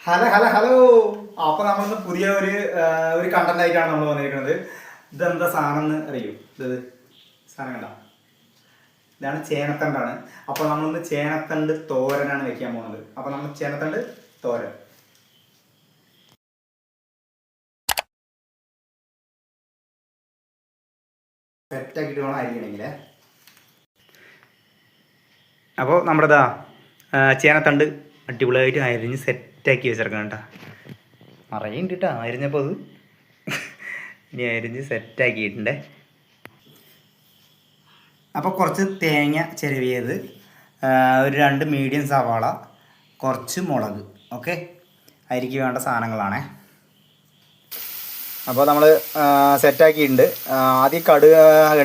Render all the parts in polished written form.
Hello hello hello. അപ്പൊ നമ്മളിന്ന് പുതിയ ഒരു കണ്ടന്റ് ആയിട്ടാണ് നമ്മൾ വന്നിരിക്കുന്നത്. ഇതെന്താ സാധനം എന്ന് അറിയൂ? ഇത് സാധനം കണ്ട, ഇതാണ് ചേനത്തണ്ടാണ്. അപ്പൊ നമ്മളിന്ന് ചേനത്തണ്ട് തോരനാണ് വെക്കാൻ പോകുന്നത്. അപ്പൊ നമ്മൾ ചേനത്തണ്ട് തോരൻ സെറ്റാക്കിയിട്ട് വേണം അരിയണമെങ്കിലേ. അപ്പോൾ നമ്മുടെ ചേനത്തണ്ട് അടിപൊളിയായിട്ട് അരിഞ്ഞ് സെറ്റാക്കി വെച്ചിരിക്കണം കേട്ടോ. നിറയുണ്ട് കേട്ടോ അരിഞ്ഞപ്പോൾ. അത് ഇനി അരിഞ്ഞ് സെറ്റാക്കിയിട്ടുണ്ടേ. അപ്പോൾ കുറച്ച് തേങ്ങ ചിരവിയത്, ഒരു 2 മീഡിയം സവാള, കുറച്ച് മുളക്. ഓക്കെ, അരിക്ക് വേണ്ട സാധനങ്ങളാണേ. അപ്പോൾ നമ്മൾ സെറ്റാക്കിയിട്ടുണ്ട്. ആദ്യം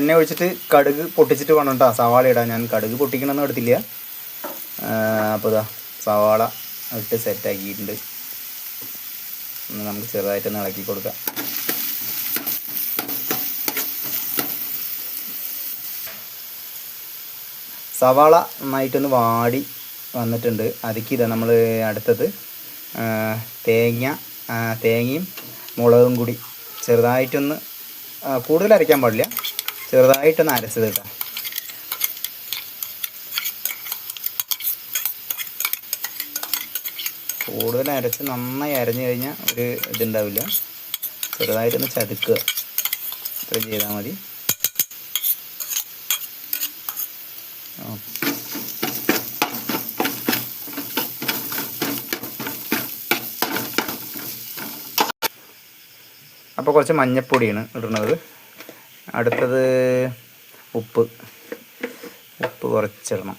എണ്ണ ഒഴിച്ചിട്ട് കടുക് പൊട്ടിച്ചിട്ട് വേണം കേട്ടോ സവാള ഇടാൻ. ഞാൻ കടുക് പൊട്ടിക്കണമെന്ന് എടുത്തില്ല. അപ്പോൾ ഇതാ സവാള ഇട്ട് സെറ്റാക്കിയിട്ടുണ്ട്. നമുക്ക് ചെറുതായിട്ടൊന്ന് ഇളക്കി കൊടുക്കാം. സവാള നന്നായിട്ടൊന്ന് വാടി വന്നിട്ടുണ്ട്. അതിക്ക് ഇതാ നമ്മൾ അടുത്തത് തേങ്ങയും മുളകും കൂടി ചെറുതായിട്ടൊന്ന്, കൂടുതൽ അരയ്ക്കാൻ പാടില്ല, ചെറുതായിട്ടൊന്ന് അരച്ചത് കേട്ടോ. കൂടുതൽ അരച്ച് നന്നായി അരഞ്ഞു കഴിഞ്ഞാൽ ഒരു ഇതുണ്ടാവില്ല. ചെറുതായിട്ടൊന്ന് ചതുക്കുക, ഇത്രയും ചെയ്താൽ മതി. അപ്പോൾ കുറച്ച് മഞ്ഞൾപ്പൊടിയാണ് ഇടുന്നത്. അടുത്തത് ഉപ്പ് കുറച്ചിടണം.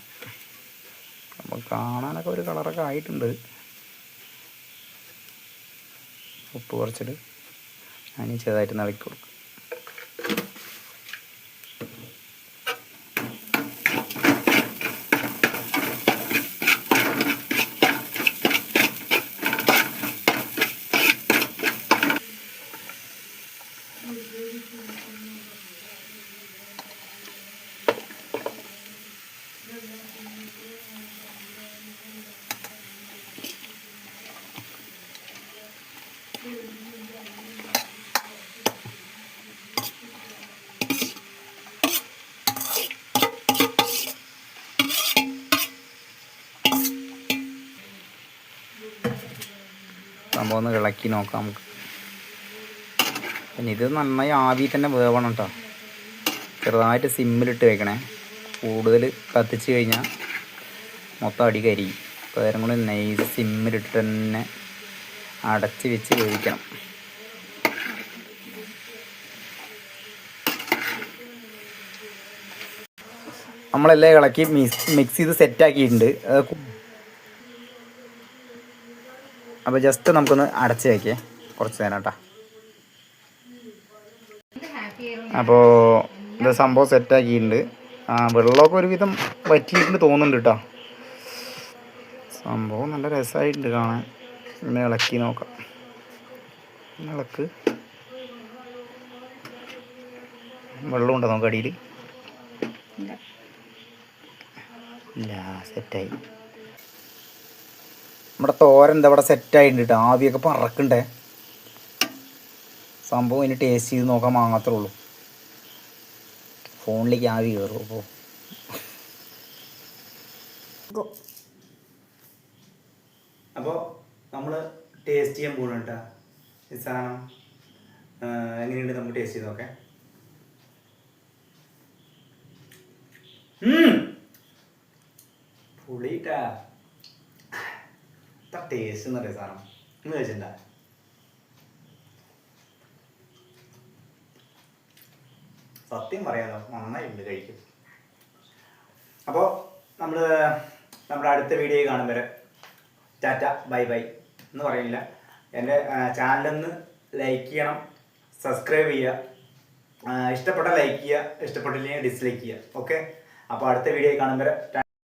അപ്പോൾ കാണാനൊക്കെ ഒരു കളറൊക്കെ ആയിട്ടുണ്ട്. ഉപ്പ് കുറച്ചിട്ട് അതിന് ചെറുതായിട്ട് ഇളക്കി കൊടുക്കും. സംഭവം ഒന്ന് ഇളക്കി നോക്കാം നമുക്ക്. പിന്നെ ഇത് നന്നായി ആവി തന്നെ വേവണം കേട്ടോ. ചെറുതായിട്ട് സിമ്മിലിട്ട് വെക്കണേ. കൂടുതൽ കത്തിച്ച് കഴിഞ്ഞാൽ മൊത്തം അടി കരിയും. പേരും കൂടി നൈസ് സിമ്മിലിട്ട് തന്നെ അടച്ച് വെച്ച് വേവിക്കണം. നമ്മളെല്ലാം ഇളക്കി മിക്സ് ചെയ്ത് സെറ്റാക്കിയിട്ടുണ്ട്. അപ്പോൾ ജസ്റ്റ് നമുക്കൊന്ന് അടച്ച് വയ്ക്കേ കുറച്ച് നേരം കേട്ടോ. അപ്പോൾ ഇത് സംഭവം സെറ്റാക്കിയിട്ടുണ്ട്. വെള്ളമൊക്കെ ഒരുവിധം വറ്റിയിട്ടുണ്ട് തോന്നുന്നുണ്ട് കേട്ടോ. സംഭവം നല്ല രസമായിട്ടുണ്ട് കാണാൻ. ഇങ്ങനെ ഇളക്കി നോക്കാം. ഇളക്ക്. വെള്ളമുണ്ടോ നമുക്ക് അടിയിൽ? ഇല്ല, സെറ്റായി. നമ്മുടെ തോരൻ എന്താ ഇവിടെ സെറ്റായിട്ടുണ്ട് കേട്ടോ. ആവിയൊക്കെ പറക്കണ്ടേ. സംഭവം ഇനി ടേസ്റ്റ് ചെയ്ത് നോക്കാൻ മാത്രമേ ഉള്ളൂ. ഫോണിലേക്ക് ആവി കയറും. അപ്പോൾ നമ്മൾ ടേസ്റ്റ് ചെയ്യാൻ പോകണം കേട്ടോ. ഈ സാധനം എങ്ങനെയുണ്ട് നമുക്ക് ടേസ്റ്റ് ചെയ്ത് നോക്കാം. പുളിട്ടാ ടേസ്റ്റ് എന്ന് പറയുന്ന സാധനം ഇന്ന് കഴിച്ചിട്ടുണ്ടാ? സത്യം പറയാലോ, നന്നായിട്ടുണ്ട് കഴിക്കും. അപ്പോൾ നമ്മുടെ അടുത്ത വീഡിയോ കാണും വരെ ടാറ്റ ബൈ ബൈ എന്ന് പറയുന്നില്ല. എൻ്റെ ചാനലൊന്ന് ലൈക്ക് ചെയ്യണം, സബ്സ്ക്രൈബ് ചെയ്യുക. ഇഷ്ടപ്പെട്ട ലൈക്ക് ചെയ്യുക, ഇഷ്ടപ്പെട്ടില്ലെങ്കിൽ ഡിസ്ലൈക്ക് ചെയ്യുക. ഓക്കെ, അപ്പോൾ അടുത്ത വീഡിയോ കാണും വരെ